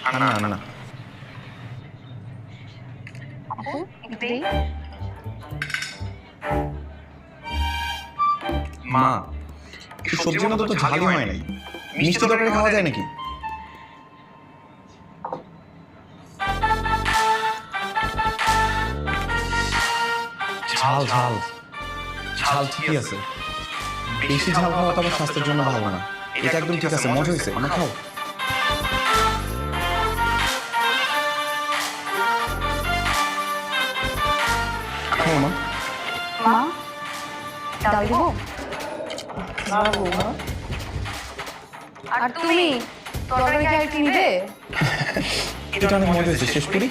না না না মা, এই সবজির মতো তো ঝালই হয় নাই। মিষ্টি তরকারি খাওয়া যায় নাকি? ঝাল ঝাল ঝাল ঠিকই আছে, বেশি ঝাল খাওয়া তো আমার স্বাস্থ্যের জন্য ভালো না। এটা একদম ঠিক আছে, মজা হয়েছে, আমরা খাও। খাও মা। মা ডাল দিব? আর তুমি তরকারি কি আর কি নিবে? এটা অনেক মজা হয়েছে, শেষ করি।